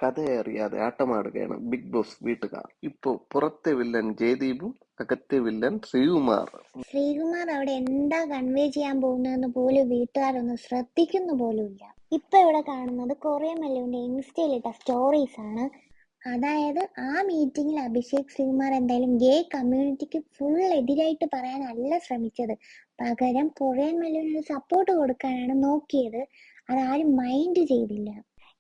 കഥയറിയാതെ ആട്ടമാടുകയാണ് big boss വീട്ടുകാർ. ഇപ്പോ പുറത്തെ വില്ലൻ ജയദീപും അകത്തെ വില്ലൻ ശ്രീകുമാർ. ശ്രീകുമാർ അവിടെ എന്താ കൺവേ ചെയ്യാൻ പോകുന്നതെന്ന് പോലും വീട്ടുകാരൊന്നും ശ്രദ്ധിക്കുന്നു പോലുമില്ല. ഇപ്പൊ ഇവിടെ കാണുന്നത് കൊറിയൻ മല്ലുവിന്റെ ഇൻസ്റ്റയിലിട്ട സ്റ്റോറീസ് ആണ്. അതായത് ആ മീറ്റിംഗിൽ അഭിഷേക് ശ്രീകുമാർ എന്തായാലും ഗേ കമ്മ്യൂണിറ്റിക്ക് ഫുൾ എതിരായിട്ട് പറയാനല്ല ശ്രമിച്ചത്. പകരം കൊറിയൻ മല്ലുവിനൊരു സപ്പോർട്ട് കൊടുക്കാനാണ് നോക്കിയത്. അതാരും മൈൻഡ് ചെയ്തില്ല.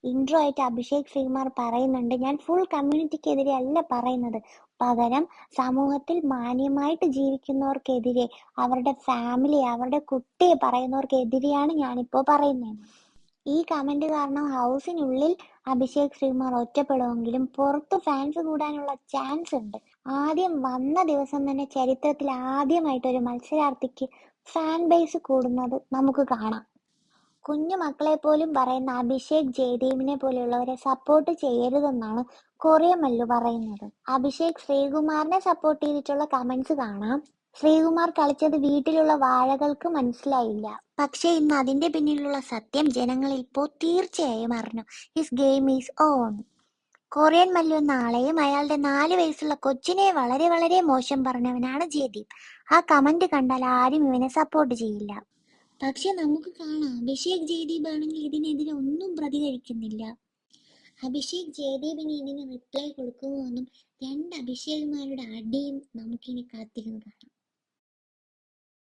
ഇൻട്രോ ആയിട്ട് അഭിഷേക് ശ്രീകുമാർ പറയുന്നുണ്ട്, ഞാൻ ഫുൾ കമ്മ്യൂണിറ്റിക്കെതിരെ അല്ല പറയുന്നത്, പകരം സമൂഹത്തിൽ മാന്യമായിട്ട് ജീവിക്കുന്നവർക്കെതിരെ, അവരുടെ ഫാമിലി, അവരുടെ കുട്ടിയെ പറയുന്നവർക്കെതിരെയാണ് ഞാനിപ്പോ പറയുന്നത്. ഈ കമന്റ് കാരണം ഹൗസിനുള്ളിൽ അഭിഷേക് ശ്രീകുമാർ ഒറ്റപ്പെടുമെങ്കിലും പുറത്ത് ഫാൻസ് കൂടാനുള്ള ചാൻസ് ഉണ്ട്. ആദ്യം വന്ന ദിവസം തന്നെ ചരിത്രത്തിൽ ആദ്യമായിട്ട് ഒരു മത്സരാർത്ഥിക്ക് ഫാൻ ബേസ് കൂടുന്നത് നമുക്ക് കാണാം. കുഞ്ഞു മക്കളെ പോലും പറയുന്ന അഭിഷേക് ജയദീപിനെ പോലെയുള്ളവരെ സപ്പോർട്ട് ചെയ്യരുതെന്നാണ് കൊറിയൻ മല്ലു പറയുന്നത്. അഭിഷേക് ശ്രീകുമാറിനെ സപ്പോർട്ട് ചെയ്തിട്ടുള്ള കമന്റ്സ് കാണാം. ശ്രീകുമാർ കളിച്ചത് വീട്ടിലുള്ള വാഴകൾക്ക് മനസ്സിലായില്ല, പക്ഷെ ഇന്ന് അതിന്റെ പിന്നിലുള്ള സത്യം ജനങ്ങൾ ഇപ്പോൾ തീർച്ചയായും അറിഞ്ഞു. His game is on. Korean Mallu എന്ന ആളെയും അയാളുടെ 4 വയസ്സുള്ള കൊച്ചിനെ വളരെ വളരെ മോശം പറഞ്ഞവനാണ് ജയദീപ്. ആ കമന്റ് കണ്ടാൽ ആരും ഇവനെ സപ്പോർട്ട് ചെയ്യില്ല. പക്ഷെ നമുക്ക് കാണാം, അഭിഷേക് ജയദീപ് ആണെങ്കിൽ ഇതിനെതിരെ ഒന്നും പ്രതികരിക്കുന്നില്ല. അഭിഷേക് ജയദീപിന് ഇതിന് റിപ്ലൈ കൊടുക്കുമോ എന്നും 2 അഭിഷേകുമാരുടെ അടിയും നമുക്കിനി കാത്തിരുന്ന് കാണാം.